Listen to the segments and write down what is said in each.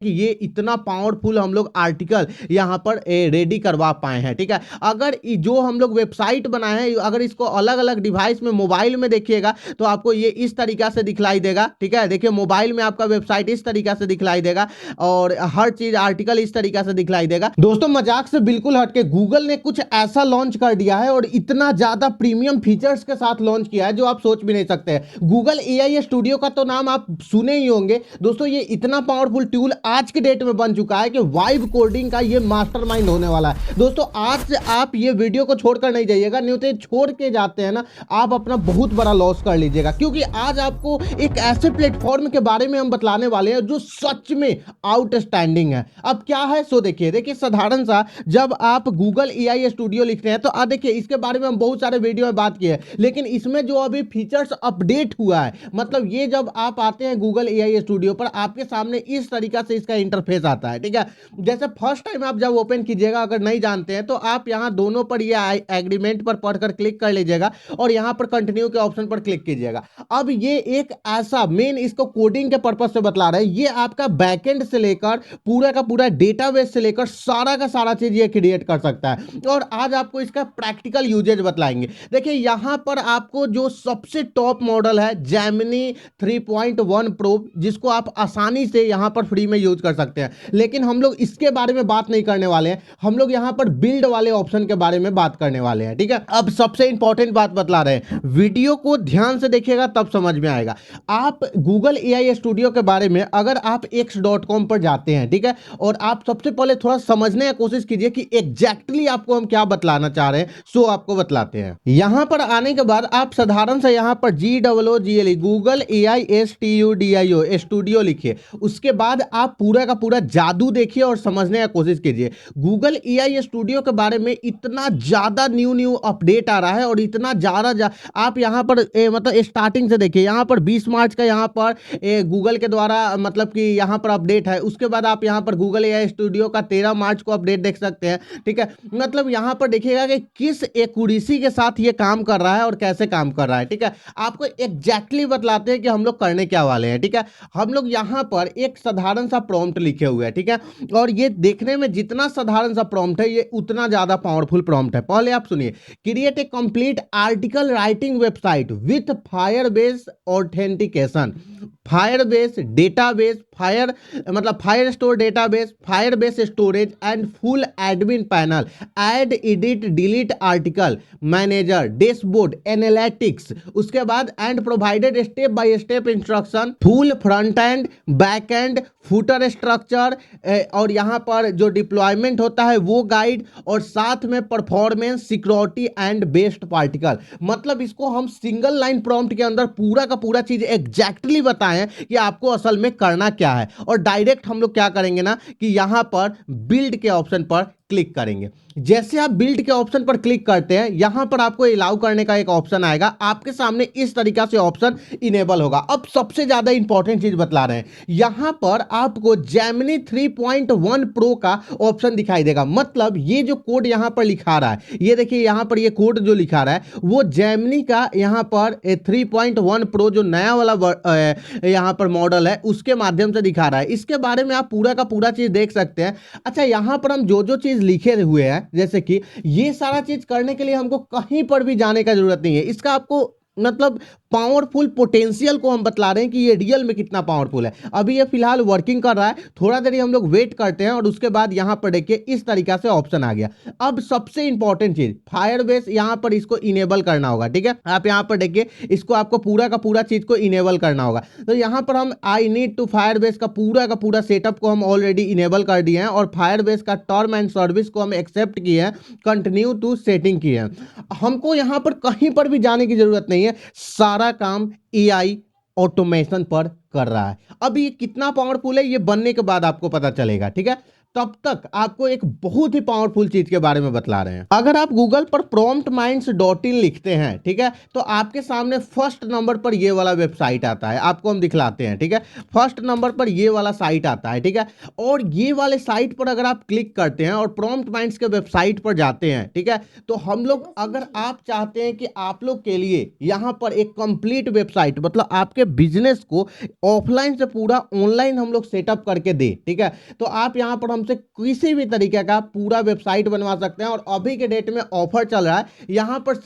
कि ये इतना पावरफुल हम लोग आर्टिकल यहाँ पर रेडी करवा पाए हैं। ठीक है, अगर जो हम लोग वेबसाइट बनाए हैं, अगर इसको अलग अलग डिवाइस में मोबाइल में देखिएगा तो आपको ये इस तरीका से दिखलाई देगा। ठीक है, देखिए मोबाइल में आपका वेबसाइट इस तरीका से दिखलाई देगा और हर चीज आर्टिकल इस तरीका से दिखलाई देगा। दोस्तों मजाक से बिल्कुल हटके गूगल ने कुछ ऐसा लॉन्च कर दिया है और इतना ज्यादा प्रीमियम फीचर्स के साथ लॉन्च किया है जो आप सोच भी नहीं सकते। गूगल एआई स्टूडियो का तो नाम आप सुने ही होंगे दोस्तों। ये इतना पावरफुल टूल आज के डेट में बन चुका है कि वाइब कोडिंग का ये मास्टरमाइंड होने वाला है। दोस्तों आज से आप ये वीडियो को छोड़कर नहीं जाइएगा, नहीं तो छोड़ के जाते हैं ना आप अपना बहुत बड़ा लॉस कर लीजिएगा, क्योंकि आज आपको एक ऐसे प्लेटफॉर्म के बारे में हम बतलाने वाले हैं जो सच में आउटस्टैंडिंग है। अब क्या है सो देखिए साधारण सा जब आप गूगल एआई स्टूडियो लिखते हैं तो देखिए इसके बारे में हम बहुत सारे वीडियो में बात किए हैं, लेकिन इसमें जो अभी फीचर्स अपडेट हुआ है, मतलब ये जब आप आते हैं गूगल एआई स्टूडियो पर आपके सामने इस तरीका से इसका इंटरफेस आता है। ठीक है, जैसे फर्स्ट टाइम आप जब ओपन कीजिएगा, अगर नहीं जानते हैं तो आप यहां दोनों पर ये एग्रीमेंट पर पढ़कर क्लिक कर लीजिएगा और यहां पर कंटिन्यू के ऑप्शन पर क्लिक कीजिएगा। अब ये एक ऐसा मेन इसको कोडिंग के पर्पज से बतला रहे हैं, ये आपका बैकएंड से लेकर पूरा का पूरा डेटाबेस से लेकर सारा का सारा चीज ये क्रिएट कर सकता है और आज आपको इसका प्रैक्टिकल यूजेज बतलाएंगे। देखिए यहां पर आपको जो सबसे टॉप मॉडल है जेमिनी 3.1 प्रो, जिसको आप आसानी से यहां पर फ्री में यूज कर सकते हैं, लेकिन हम लोग इसके बारे में बात नहीं करने वाले हैं, हम लोग यहां पर बिल्ड वाले ऑप्शन के बारे में बात करने वाले हैं। ठीक है, अब सबसे इंपॉर्टेंट बात बतला रहे हैं, वीडियो को ध्यान से देखिएगा तब समझ में आएगा। आप गूगल एआई स्टूडियो के बारे में अगर आप x.com पर जाते हैं, ठीक है, और आप सबसे पहले थोड़ा समझने की कोशिश कीजिए कि एग्जैक्टली आपको हम क्या बतलाना चाह रहे हैं, सो आपको बतलाते हैं। यहां पर आने के बाद आप साधारण से यहां पर GOOGLE Google AI STUDIO studio लिखिए, उसके बाद आप पूरा का पूरा जादू देखिए और समझने की कोशिश कीजिए। गूगल एआई स्टूडियो के बारे में इतना ज्यादा न्यू अपडेट आ रहा है और इतना ज्यादा आप यहां पर मतलब स्टार्टिंग से देखिए, यहां पर 20 मार्च का यहां पर गूगल के द्वारा मतलब कि यहां पर अपडेट है। उसके बाद आप यहां पर गूगल एआई स्टूडियो का 13 मार्च को अपडेट देख सकते हैं। ठीक है, मतलब यहां पर देखिएगा कि किस एक्यूरेसी के साथ ये काम कर रहा है और कैसे काम कर रहा है। ठीक है, आपको एग्जैक्टली बतलाते हैं कि हम लोग करने क्या वाले हैं। ठीक है, हम लोग यहां पर एक साधारण सा प्रॉम्प्ट लिखे हुए हैं। ठीक है, और ये देखने में जितना साधारण सा प्रॉम्प्ट है ये उतना ज्यादा पावरफुल प्रॉम्प्ट है। पहले आप सुनिए, create a complete article writing website with Firebase authentication, Firebase database, fire store database, Firebase storage and full admin panel, add edit delete article manager, dashboard analytics, उसके बाद and provided step by step instruction, full front end back and footer structure, और यहां पर जो deployment होता है वो guide, और साथ में performance security and best particle. मतलब इसको हम सिंगल लाइन प्रॉम्प्ट के अंदर पूरा का पूरा चीज एग्जैक्टली बताएं कि आपको असल में करना क्या है, और डायरेक्ट हम लोग क्या करेंगे ना कि यहां पर बिल्ड के ऑप्शन पर क्लिक करेंगे। जैसे आप बिल्ड के ऑप्शन पर क्लिक करते हैं, यहां पर आपको अलाउ करने का एक ऑप्शन आएगा, आपके सामने इस तरीका से ऑप्शन इनेबल होगा। अब सबसे ज्यादा इंपॉर्टेंट चीज बतला रहे हैं, यहां पर आपको जेमिनी 3.1 प्रो का ऑप्शन दिखाई देगा। मतलब ये जो कोड यहां पर लिखा रहा है, ये देखिए यहां पर ये कोड जो लिखा रहा है वो जेमिनी का यहां पर 3.1 प्रो जो नया वाला यहां पर मॉडल है उसके माध्यम से दिखा रहा है। इसके बारे में आप पूरा का पूरा चीज देख सकते हैं। अच्छा, यहां पर हम जो जो चीज लिखे हुए हैं, जैसे कि ये सारा चीज करने के लिए हमको कहीं पर भी जाने का जरूरत नहीं है। इसका आपको मतलब पावरफुल पोटेंशियल को हम बतला रहे हैं कि ये रियल में कितना पावरफुल है। अभी ये फिलहाल वर्किंग कर रहा है, थोड़ा देर हम लोग वेट करते हैं और उसके बाद यहां पर देखिए इस तरीका से ऑप्शन आ गया। अब सबसे इंपॉर्टेंट चीज फायरबेस, यहां पर इसको इनेबल करना होगा। ठीक है, आप यहां पर देखिए इसको आपको पूरा का पूरा चीज को इनेबल करना होगा। तो यहां पर हम आई नीड टू फायरबेस का पूरा सेटअप को हम ऑलरेडी इनेबल कर दिए हैं और फायरबेस का टर्म एंड सर्विस को हम एक्सेप्ट किए हैं, कंटिन्यू टू सेटिंग किए हैं। हमको यहां पर कहीं पर भी जाने की जरूरत नहीं है, सारा काम एआई ऑटोमेशन पर कर रहा है। अब ये कितना पावरफुल है ये बनने के बाद आपको पता चलेगा। ठीक है, तब तक आपको एक बहुत ही पावरफुल चीज के बारे में बतला रहे हैं। अगर आप गूगल पर promptminds.in लिखते हैं, ठीक है, तो आपके सामने फर्स्ट नंबर पर ये वाला वेबसाइट आता है, आपको हम दिखलाते हैं, ठीक है। फर्स्ट नंबर पर ये वाला साइट आता है, ठीक है। और ये वाले साइट पर अगर आप क्लिक करते हैं और प्रॉम्प्ट माइंड्स के वेबसाइट पर जाते हैं, ठीक है, तो हम लोग, अगर आप चाहते हैं कि आप लोग के लिए यहाँ पर एक कंप्लीट वेबसाइट, मतलब आपके बिजनेस को ऑफलाइन से पूरा ऑनलाइन हम लोग सेटअप करके दे, ठीक है, तो आप यहाँ पर हमसे किसी भी तरीके का पूरा वेबसाइट बनवा सकते हैं। और अभी के डेट में ऑफर चल रहा है, यहाँ पर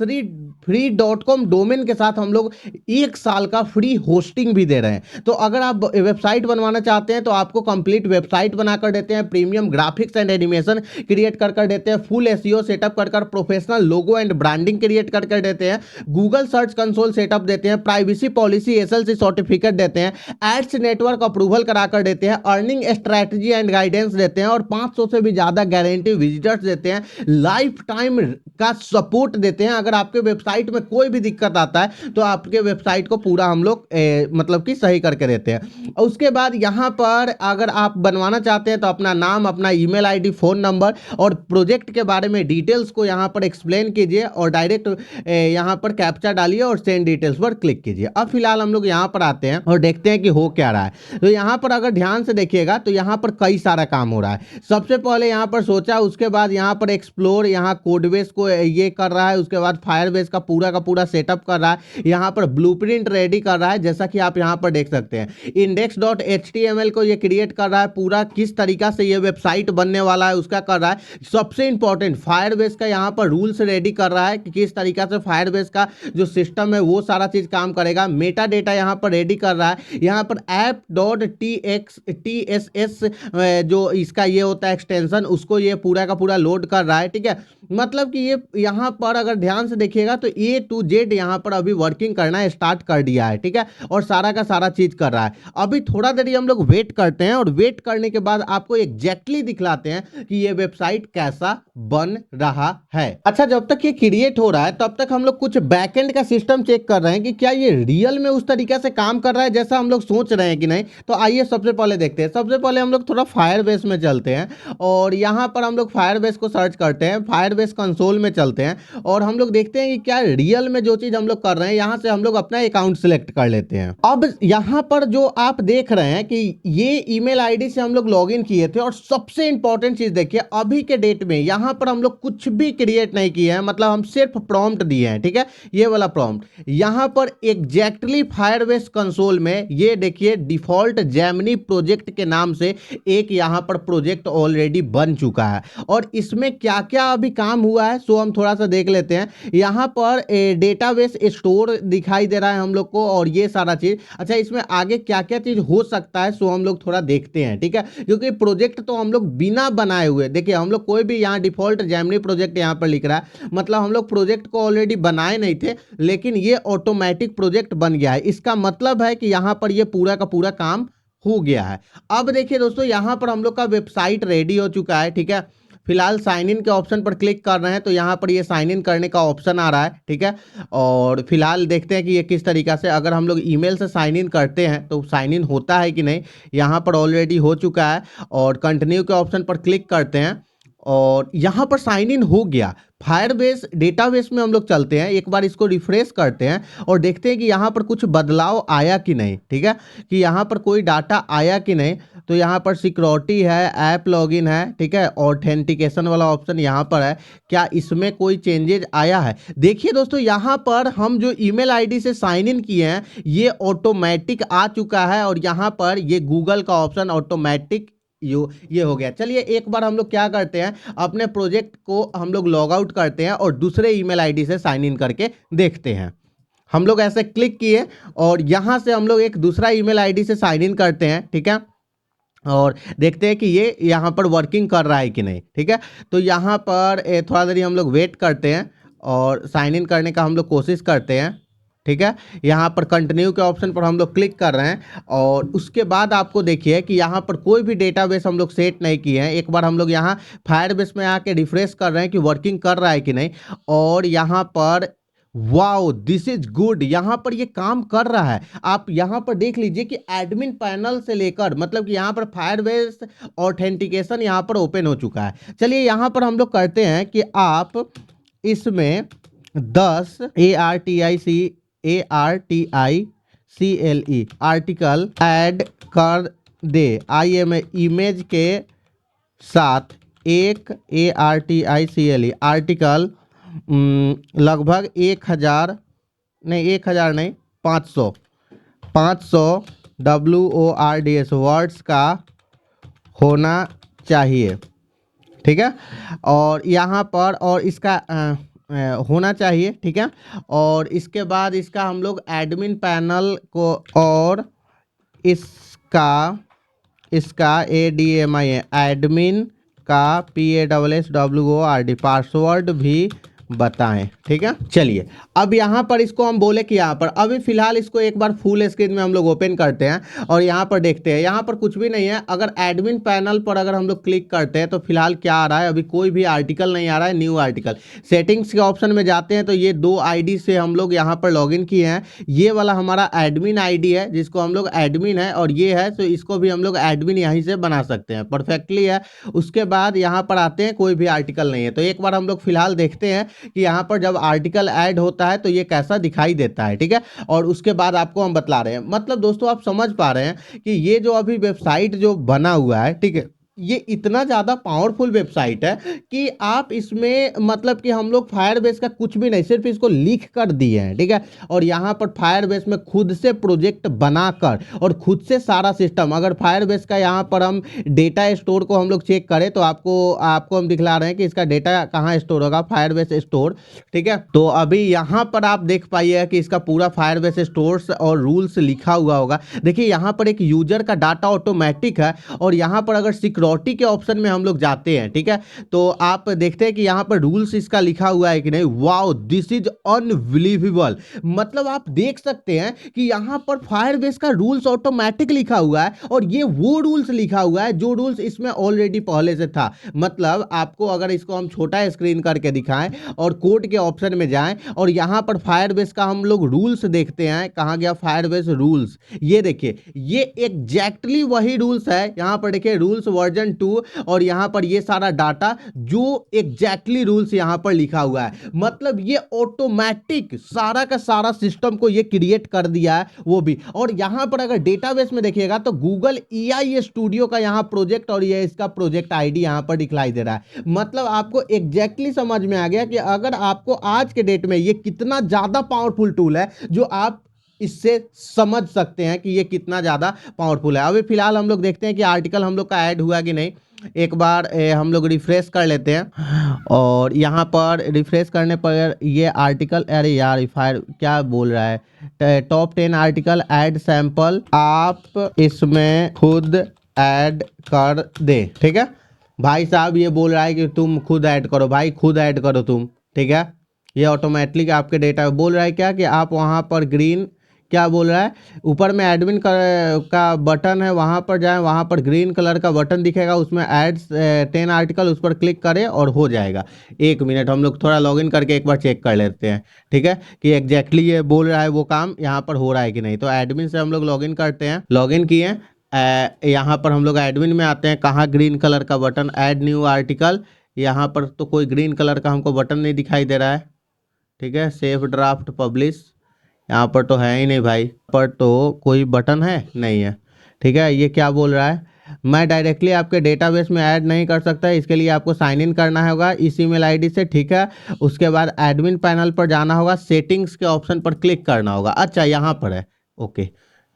free.com डोमेन के साथ हम लोग 1 साल का फ्री होस्टिंग भी दे रहे हैं। तो अगर आप वेबसाइट बनवाना चाहते हैं तो आपको कंप्लीट वेबसाइट बनाकर देते हैं, premium graphics and animation create कर देते हैं, फुल एसईओ सेटअप कर professional logo and branding create कर देते हैं, गूगल सर्च कंसोल सेटअप देते हैं, प्राइवेसी पॉलिसी एसएलसी सर्टिफिकेट देते हैं, एड्स नेटवर्क अप्रूवल कराकर देते हैं, अर्निंग स्ट्रैटेजी एंड गाइडेंस देते हैं, और 500 से भी ज्यादा गारंटी विजिटर्स देते हैं, लाइफ टाइम का सपोर्ट देते हैं। अगर आपके वेबसाइट में कोई भी दिक्कत आता है तो आपके वेबसाइट को पूरा हम लोग मतलब कि सही करके देते हैं। और उसके बाद यहाँ पर अगर आप बनवाना चाहते हैं तो अपना नाम, अपना ईमेल आईडी, फोन नंबर और प्रोजेक्ट के बारे में डिटेल्स को यहाँ पर एक्सप्लेन कीजिए और डायरेक्ट यहाँ पर कैप्चा डालिए और सेंड डिटेल्स पर क्लिक कीजिए। अब फिलहाल हम लोग यहाँ पर आते हैं और देखते हैं कि हो क्या रहा है। तो यहाँ पर अगर ध्यान से देखिएगा तो यहाँ पर कई सारा काम हो रहा है। सबसे पहले यहाँ पर सोचा, उसके बाद यहाँ पर एक्सप्लोर, यहाँ कोडबेस को ये कर रहा है, उसके बाद फायरबेस का पूरा सेटअप कर रहा है, यहाँ पर ब्लूप्रिंट रेडी कर रहा है, जैसा कि आप यहाँ पर देख सकते हैं। index.html को ये क्रिएट कर रहा है, पूरा किस तरीका से ये वेबसाइट बनने वाला है उसका कर रहा है। सबसे इंपॉर्टेंट फायरबेस का यहाँ पर रूल्स रेडी कर रहा है कि किस तरीका से फायरबेस का जो सिस्टम है वो सारा चीज काम करेगा। मेटा डेटा यहाँ पर रेडी कर रहा है, यहाँ पर app.tss जो इसका ये होता है एक्सटेंशन, उसको ये पूरा का पूरा लोड कर रहा है, ठीक है। मतलब कि ये यहाँ पर अगर ध्यान से देखिएगा तो A to Z यहाँ पर अभी वर्किंग करना स्टार्ट कर दिया है, ठीक है, और सारा का सारा चीज कर रहा है। अभी थोड़ा देर हम लोग वेट करते हैं और वेट करने के बाद आपको एग्जैक्टली दिखलाते हैं कि ये वेबसाइट कैसा बन रहा है। अच्छा, जब तक ये क्रिएट हो रहा है तब तक हम लोग कुछ बैकएंड का सिस्टम चेक कर रहे हैं कि क्या ये रियल में उस तरीके से काम कर रहा है जैसा हम लोग सोच रहे हैं कि नहीं। तो आइए सबसे पहले देखते हैं। सबसे पहले हम लोग थोड़ा फायरबेस में चलते हैं और यहाँ पर हम लोग फायरबेस को सर्च करते हैं, फायरबेस कंसोल में चलते हैं और हम लोग देखते हैं कि क्या रियल में जो चीज हम लोग कर रहे हैं, यहाँ से हम लोग अपना अकाउंट सिलेक्ट कर लेते हैं। अब यहाँ पर जो आप देख रहे हैं कि ये ईमेल आईडी से हम लोग लॉगिन किए थे, और सबसे इंपॉर्टेंट चीज देखिए, अभी के डेट में यहाँ पर हम लोग कुछ भी क्रिएट नहीं किए हैं, मतलब हम सिर्फ प्रॉम्प्ट दिए हैं, ठीक है, ये वाला प्रॉम्प्ट। यहाँ पर एग्जैक्टली फायरबेस कंसोल में ये देखिए डिफॉल्ट जेमिनी प्रोजेक्ट के नाम से एक यहाँ पर प्रोजेक्ट ऑलरेडी बन चुका है। और इसमें क्या क्या अभी काम हुआ है सो हम थोड़ा सा देख लेते हैं। यहाँ पर डेटाबेस स्टोर दिखाई दे रहा है हम लोग को और ये सारा चीज। अच्छा, इसमें आगे क्या क्या चीज हो सकता है सो हम लोग थोड़ा देखते हैं, ठीक है, क्योंकि प्रोजेक्ट तो हम लोग बिना बनाए हुए, देखिए हम लोग कोई भी यहाँ डिफॉल्ट जेमिनी प्रोजेक्ट यहाँ पर लिख रहा है, मतलब हम लोग प्रोजेक्ट को ऑलरेडी बनाए नहीं थे, लेकिन ये ऑटोमेटिक प्रोजेक्ट बन गया है। इसका मतलब है कि यहाँ पर ये पूरा का पूरा काम हो गया है। अब देखिए दोस्तों, यहाँ पर हम लोग का वेबसाइट रेडी हो चुका है, ठीक है। फिलहाल साइन इन के ऑप्शन पर क्लिक कर रहे हैं तो यहाँ पर ये साइन इन करने का ऑप्शन आ रहा है, ठीक है। और फिलहाल देखते हैं कि ये किस तरीका से, अगर हम लोग ईमेल से साइन इन करते हैं तो साइन इन होता है कि नहीं। यहाँ पर ऑलरेडी हो चुका है और कंटिन्यू के ऑप्शन पर क्लिक करते हैं और यहाँ पर साइन इन हो गया। फायरबेस डेटाबेस में हम लोग चलते हैं, एक बार इसको रिफ्रेश करते हैं और देखते हैं कि यहाँ पर कुछ बदलाव आया कि नहीं, ठीक है, कि यहाँ पर कोई डाटा आया कि नहीं। तो यहाँ पर सिक्योरिटी है, ऐप लॉगिन है, ठीक है, ऑथेंटिकेशन वाला ऑप्शन यहाँ पर है, क्या इसमें कोई चेंजेज आया है। देखिए दोस्तों, यहाँ पर हम जो ईमेल आईडी से साइन इन किए हैं ये ऑटोमेटिक आ चुका है और यहाँ पर ये गूगल का ऑप्शन ऑटोमेटिक ये हो गया। चलिए एक बार हम लोग क्या करते हैं, अपने प्रोजेक्ट को हम लोग लॉग आउट करते हैं और दूसरे ईमेल आईडी से साइन इन करके देखते हैं। हम लोग ऐसे क्लिक किए और यहाँ से हम लोग एक दूसरा ईमेल आईडी से साइन इन करते हैं, ठीक है, और देखते हैं कि ये यहाँ पर वर्किंग कर रहा है कि नहीं, ठीक है। तो यहाँ पर थोड़ा देर हम लोग वेट करते हैं और साइन इन करने का हम लोग कोशिश करते हैं, ठीक है। यहाँ पर कंटिन्यू के ऑप्शन पर हम लोग क्लिक कर रहे हैं और उसके बाद आपको देखिए कि यहाँ पर कोई भी डेटाबेस हम लोग सेट नहीं किए हैं। एक बार हम लोग यहाँ फायरबेस में आके रिफ्रेश कर रहे हैं कि वर्किंग कर रहा है कि नहीं, और यहाँ पर वाओ दिस इज गुड, यहाँ पर ये काम कर रहा है। आप यहाँ पर देख लीजिए कि एडमिन पैनल से लेकर मतलब कि यहाँ पर फायरबेस ऑथेंटिकेशन यहाँ पर ओपन हो चुका है। चलिए यहाँ पर हम लोग करते हैं कि आप इसमें 10 ARTICALE आर्टिकल ऐड कर दे। आई इमेज के साथ एक ARTICLE आर्टिकल लगभग 1000 नहीं 1000 नहीं 500 WORDS वर्ड्स का होना चाहिए, ठीक है। और यहाँ पर और इसका होना चाहिए, ठीक है। और इसके बाद इसका हम लोग एडमिन पैनल को और इसका इसका ADMI एडमिन का PASSWORD पासवर्ड भी बताएं, ठीक है। चलिए अब यहाँ पर इसको हम बोले कि यहाँ पर अभी फिलहाल इसको एक बार फुल स्क्रीन में हम लोग ओपन करते हैं और यहाँ पर देखते हैं। यहाँ पर कुछ भी नहीं है। अगर एडमिन पैनल पर अगर हम लोग क्लिक करते हैं तो फिलहाल क्या आ रहा है, अभी कोई भी आर्टिकल नहीं आ रहा है, न्यू आर्टिकल। सेटिंग्स के ऑप्शन में जाते हैं तो ये 2 ID से हम लोग यहाँ पर लॉगिन किए हैं। ये वाला हमारा एडमिन ID है जिसको हम लोग एडमिन है, और ये है तो इसको भी हम लोग एडमिन यहीं से बना सकते हैं, परफेक्टली है। उसके बाद यहाँ पर आते हैं, कोई भी आर्टिकल नहीं है। तो एक बार हम लोग फिलहाल देखते हैं कि यहाँ पर जब आर्टिकल ऐड होता है तो ये कैसा दिखाई देता है, ठीक है। और उसके बाद आपको हम बतला रहे हैं। मतलब दोस्तों आप समझ पा रहे हैं कि ये जो अभी वेबसाइट जो बना हुआ है, ठीक है, ये इतना ज़्यादा पावरफुल वेबसाइट है कि आप इसमें मतलब कि हम लोग फायरबेस का कुछ भी नहीं, सिर्फ इसको लिख कर दिए हैं, ठीक है। और यहाँ पर फायरबेस में खुद से प्रोजेक्ट बनाकर और खुद से सारा सिस्टम, अगर फायरबेस का यहाँ पर हम डेटा स्टोर को हम लोग चेक करें तो आपको हम दिखला रहे हैं कि इसका डेटा कहाँ स्टोर होगा, फायरबेस स्टोर, ठीक है। तो अभी यहाँ पर आप देख पाइए कि इसका पूरा फायरबेस स्टोर्स और रूल्स लिखा हुआ होगा। देखिए यहाँ पर एक यूजर का डाटा ऑटोमेटिक है, और यहाँ पर अगर सिक्योरिटी के ऑप्शन में हम लोग जाते हैं, ठीक है, तो आप देखते हैं कि यहाँ पर रूल्स इसका लिखा हुआ है कि नहीं। Wow this is unbelievable. मतलब आप देख सकते हैं कि यहाँ पर फायरबेस का रूल्स ऑटोमेटिक लिखा हुआ है, और ये वो रूल्स लिखा हुआ है जो रूल्स इसमें ऑलरेडी पहले से था। मतलब आपको अगर इसको हम छोटा स्क्रीन करके दिखाएं और कोड के ऑप्शन में जाएं और यहाँ पर फायरबेस का हम लोग रूल्स देखते हैं, कहाँ गया फायरबेस रूल्स, ये देखिए ये एग्जैक्टली वही रूल्स है। यहाँ पर देखिए रूल्स वर्जन 2, और यहाँ पर ये सारा डाटा जो एग्जैक्टली रूल्स यहाँ पर लिखा हुआ है। मतलब ये ऑटोमेटिक सारा का सारा सिस्टम को ये क्रिएट कर दिया है वो भी। और यहाँ पर अगर डेटाबेस में देखिएगा तो गूगल EI स्टूडियो का यहाँ प्रोजेक्ट और ये इसका प्रोजेक्ट ID यहाँ पर दिखलाई दे रहा है। मतलब आपको एग्जैक्टली समझ में आ गया कि अगर आपको आज के डेट में ये कितना ज़्यादा पावरफुल टूल है, जो आप इससे समझ सकते हैं कि ये कितना ज़्यादा पावरफुल है। अभी फिलहाल हम लोग देखते हैं कि आर्टिकल हम लोग का ऐड हुआ कि नहीं। एक बार हम लोग रिफ्रेश कर लेते हैं, और यहाँ पर रिफ्रेश करने पर ये आर्टिकल, अरे यार फायर क्या बोल रहा है, टॉप 10 आर्टिकल ऐड सैंपल आप इसमें खुद ऐड कर दे, ठीक है। भाई साहब ये बोल रहा है कि तुम खुद ऐड करो, भाई खुद ऐड करो तुम, ठीक है। ये ऑटोमेटिक आपके डेटा बोल रहा है क्या कि आप वहाँ पर ग्रीन, क्या बोल रहा है, ऊपर में एडमिन का बटन है, वहाँ पर जाएं, वहाँ पर ग्रीन कलर का बटन दिखेगा, उसमें ऐड 10 आर्टिकल, उस पर क्लिक करें और हो जाएगा। 1 मिनट हम लोग थोड़ा लॉगिन करके एक बार चेक कर लेते हैं, ठीक है, कि एग्जैक्टली ये बोल रहा है वो काम यहाँ पर हो रहा है कि नहीं। तो एडमिन से हम लोग लॉगिन करते हैं, लॉगिन किए, यहाँ पर हम लोग एडमिन में आते हैं, कहाँ ग्रीन कलर का बटन ऐड न्यू आर्टिकल, यहाँ पर तो कोई ग्रीन कलर का हमको बटन नहीं दिखाई दे रहा है, ठीक है। सेव ड्राफ्ट पब्लिश, यहाँ पर तो है ही नहीं भाई, पर तो कोई बटन है नहीं है, ठीक है। ये क्या बोल रहा है, मैं डायरेक्टली आपके डेटाबेस में ऐड नहीं कर सकता, इसके लिए आपको साइन इन करना होगा इस ईमेल आईडी से, ठीक है। उसके बाद एडमिन पैनल पर जाना होगा, सेटिंग्स के ऑप्शन पर क्लिक करना होगा। अच्छा यहाँ पर है, ओके,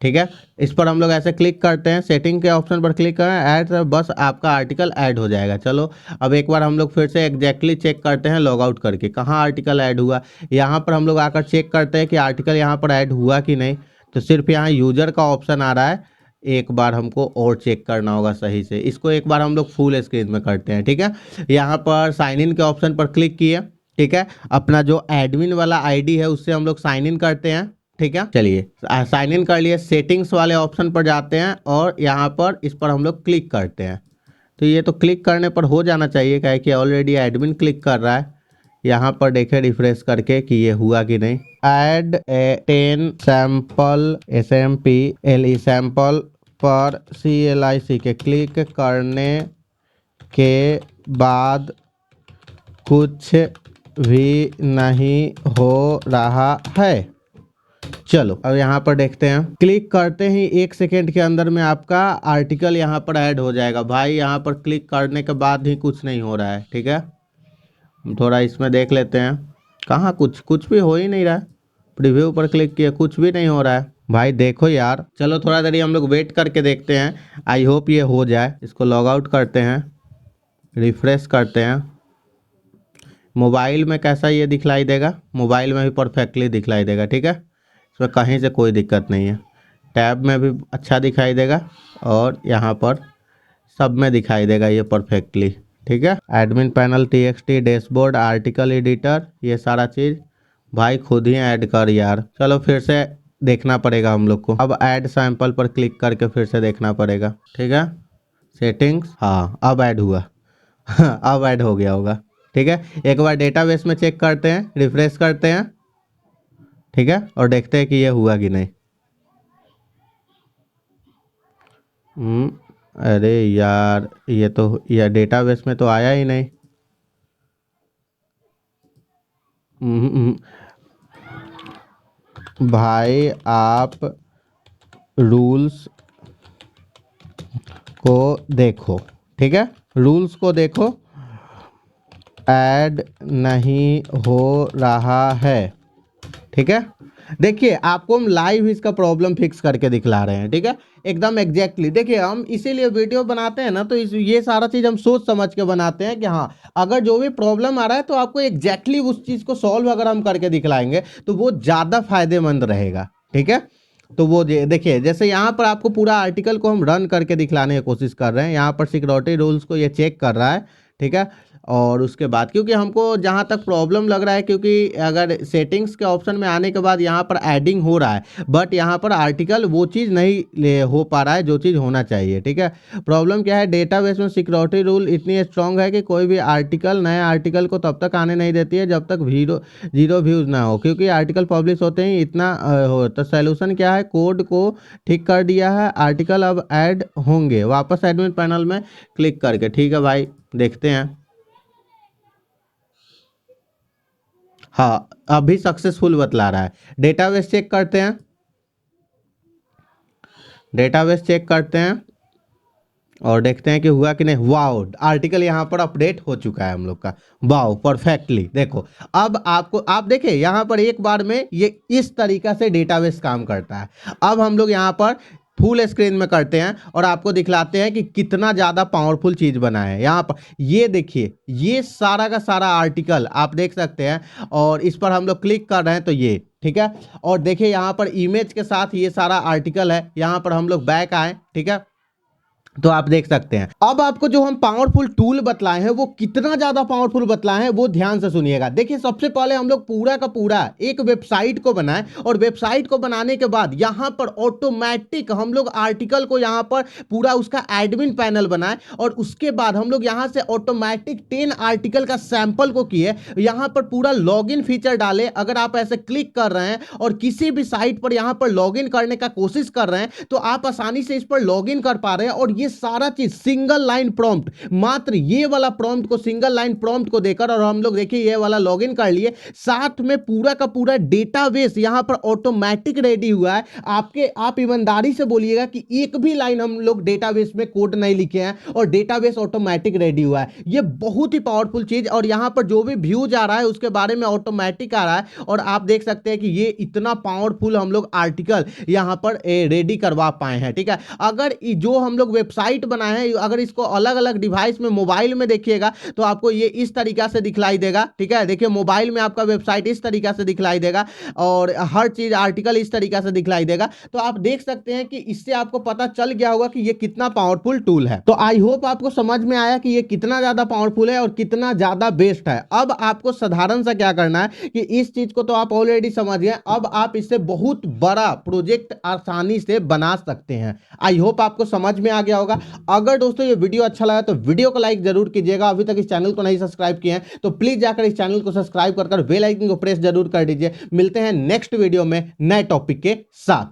ठीक है। इस पर हम लोग ऐसे क्लिक करते हैं, सेटिंग के ऑप्शन पर क्लिक करें, ऐड, बस आपका आर्टिकल ऐड हो जाएगा। चलो अब एक बार हम लोग फिर से एग्जैक्टली चेक करते हैं लॉग आउट करके, कहाँ आर्टिकल ऐड हुआ। यहाँ पर हम लोग आकर चेक करते हैं कि आर्टिकल यहाँ पर ऐड हुआ कि नहीं। तो सिर्फ यहाँ यूजर का ऑप्शन आ रहा है, एक बार हमको और चेक करना होगा सही से। इसको एक बार हम लोग फुल स्क्रीन में करते हैं, ठीक है। यहाँ पर साइन इन के ऑप्शन पर क्लिक किए, ठीक है। अपना जो एडमिन वाला ID है उससे हम लोग साइन इन करते हैं, ठीक है। चलिए साइन इन कर लिए, सेटिंग्स वाले ऑप्शन पर जाते हैं और यहाँ पर इस पर हम लोग क्लिक करते हैं। तो ये तो क्लिक करने पर हो जाना चाहिए, क्या है कि ऑलरेडी एडमिन क्लिक कर रहा है। यहाँ पर देखें रिफ्रेश करके कि ये हुआ कि नहीं। Add a 10 sample SMPLE sample पर CLIC के क्लिक करने के बाद कुछ भी नहीं हो रहा है। चलो अब यहाँ पर देखते हैं, क्लिक करते ही 1 सेकेंड के अंदर में आपका आर्टिकल यहाँ पर ऐड हो जाएगा। भाई यहाँ पर क्लिक करने के बाद ही कुछ नहीं हो रहा है, ठीक है। थोड़ा इसमें देख लेते हैं, कहाँ कुछ भी हो ही नहीं रहा है। प्रीव्यू पर क्लिक किया, कुछ भी नहीं हो रहा है। भाई देखो यार, चलो थोड़ा देर हम लोग वेट करके देखते हैं। आई होप ये हो जाए। इसको लॉग आउट करते हैं, रिफ्रेश करते हैं। मोबाइल में कैसा ये दिखलाई देगा, मोबाइल में भी परफेक्टली दिखलाई देगा, ठीक है। इसमें कहीं से कोई दिक्कत नहीं है। टैब में भी अच्छा दिखाई देगा और यहाँ पर सब में दिखाई देगा ये परफेक्टली, ठीक है। Admin panel TXT dashboard article editor, ये सारा चीज़ भाई खुद ही ऐड कर यार। चलो फिर से देखना पड़ेगा हम लोग को। अब ऐड सैंपल पर क्लिक करके फिर से देखना पड़ेगा, ठीक है। सेटिंग्स, हाँ अब ऐड हुआ अब ऐड हो गया होगा, ठीक है। एक बार डेटाबेस में चेक करते हैं, रिफ्रेश करते हैं, ठीक है, और देखते हैं कि ये हुआ कि नहीं। अरे यार ये तो ये डेटाबेस में तो आया ही नहीं। भाई आप रूल्स को देखो, ठीक है, रूल्स को देखो, ऐड नहीं हो रहा है, ठीक है। देखिए आपको हम लाइव इसका प्रॉब्लम फिक्स करके दिखला रहे हैं, ठीक है, एकदम एग्जैक्टली। देखिए हम इसीलिए वीडियो बनाते हैं ना, तो ये सारा चीज़ हम सोच समझ के बनाते हैं कि हाँ अगर जो भी प्रॉब्लम आ रहा है तो आपको एग्जैक्टली उस चीज़ को सॉल्व अगर हम करके दिखलाएंगे तो वो ज़्यादा फायदेमंद रहेगा, ठीक है। तो वो देखिए जैसे यहाँ पर आपको पूरा आर्टिकल को हम रन करके दिखलाने की कोशिश कर रहे हैं। यहाँ पर सिक्योरिटी रूल्स को ये चेक कर रहा है, ठीक है। और उसके बाद क्योंकि हमको जहाँ तक प्रॉब्लम लग रहा है, क्योंकि अगर सेटिंग्स के ऑप्शन में आने के बाद यहाँ पर एडिंग हो रहा है बट यहाँ पर आर्टिकल वो चीज़ नहीं हो पा रहा है जो चीज़ होना चाहिए, ठीक है। प्रॉब्लम क्या है, डेटाबेस में सिक्योरिटी रूल इतनी स्ट्रांग है कि कोई भी आर्टिकल नए आर्टिकल को तब तक आने नहीं देती है जब तक जीरो व्यूज़ ना हो, क्योंकि आर्टिकल पब्लिश होते ही इतना हो। तो सोल्यूशन क्या है, कोड को ठीक कर दिया है, आर्टिकल अब ऐड होंगे वापस एडमिन पैनल में क्लिक करके, ठीक है भाई देखते हैं। हाँ अभी सक्सेसफुल बतला रहा है। डेटाबेस चेक करते हैं, डेटाबेस चेक करते हैं और देखते हैं कि हुआ कि नहीं। वाओ आर्टिकल यहाँ पर अपडेट हो चुका है हम लोग का, वाओ परफेक्टली। देखो अब आपको आप देखिए यहाँ पर एक बार में ये इस तरीका से डेटाबेस काम करता है। अब हम लोग यहाँ पर फुल स्क्रीन में करते हैं और आपको दिखलाते हैं कि कितना ज़्यादा पावरफुल चीज़ बना है। यहाँ पर ये देखिए, ये सारा का सारा आर्टिकल आप देख सकते हैं और इस पर हम लोग क्लिक कर रहे हैं तो ये, ठीक है। और देखिए यहाँ पर इमेज के साथ ये सारा आर्टिकल है। यहाँ पर हम लोग बैक आए, ठीक है, तो आप देख सकते हैं। अब आपको जो हम पावरफुल टूल बतलाए हैं वो कितना ज्यादा पावरफुल बतलाए हैं वो ध्यान से सुनिएगा। देखिए सबसे पहले हम लोग पूरा का पूरा एक वेबसाइट को बनाए और वेबसाइट को बनाने के बाद यहां पर ऑटोमेटिक हम लोग आर्टिकल को यहां पर पूरा उसका एडमिन पैनल बनाए और उसके बाद हम लोग यहां से ऑटोमेटिक 10 आर्टिकल का सैंपल को किए। यहां पर पूरा लॉगिन फीचर डाले। अगर आप ऐसे क्लिक कर रहे हैं और किसी भी साइट पर यहां पर लॉगिन करने का कोशिश कर रहे हैं तो आप आसानी से इस पर लॉगिन कर पा रहे हैं। और ये सारा चीज सिंगल लाइन प्रॉम्प्ट, मात्र ये वाला प्रॉम्प्ट को सिंगल लाइन प्रॉम्प्ट को देकर और हम लोग देखिए ये वाला लॉगिन कर लिए। साथ में पूरा का पूरा डेटाबेस यहां पर ऑटोमेटिक रेडी हुआ है। आप ईमानदारी से बोलिएगा कि एक भी लाइन हम लोग डेटाबेस में कोड नहीं लिखे हैं और डेटाबेस ऑटोमेटिक रेडी हुआ है। ये बहुत ही पावरफुल चीज। और यहां पर जो भी व्यूज आ रहा है उसके बारे में ऑटोमेटिक आ रहा है और आप देख सकते हैं कि ये इतना पावरफुल हम लोग आर्टिकल यहां पर रेडी करवा पाए हैं, ठीक है। अगर जो हम लोग वेबसाइट बनाए हैं अगर इसको अलग अलग डिवाइस में मोबाइल में देखिएगा तो आपको ये इस तरीका से दिखलाई देगा, ठीक है। देखिए मोबाइल में आपका वेबसाइट इस तरीका से दिखलाई देगा और हर चीज आर्टिकल इस तरीका से दिखलाई देगा। तो आप देख सकते हैं कि इससे आपको पता चल गया होगा कि ये कितना पावरफुल टूल है। तो आई होप आपको समझ में आया कि ये कितना ज्यादा पावरफुल है और कितना ज्यादा बेस्ट है। अब आपको साधारण सा क्या करना है कि इस चीज को तो आप ऑलरेडी समझ गए, अब आप इससे बहुत बड़ा प्रोजेक्ट आसानी से बना सकते हैं। आई होप आपको समझ में आ गया होगा। अगर दोस्तों ये वीडियो अच्छा लगा तो वीडियो को लाइक जरूर कीजिएगा, अभी तक इस चैनल को नहीं सब्सक्राइब किए हैं तो प्लीज जाकर इस चैनल को सब्सक्राइब कर बेल आइकन को प्रेस जरूर कर दीजिए। मिलते हैं नेक्स्ट वीडियो में नए टॉपिक के साथ।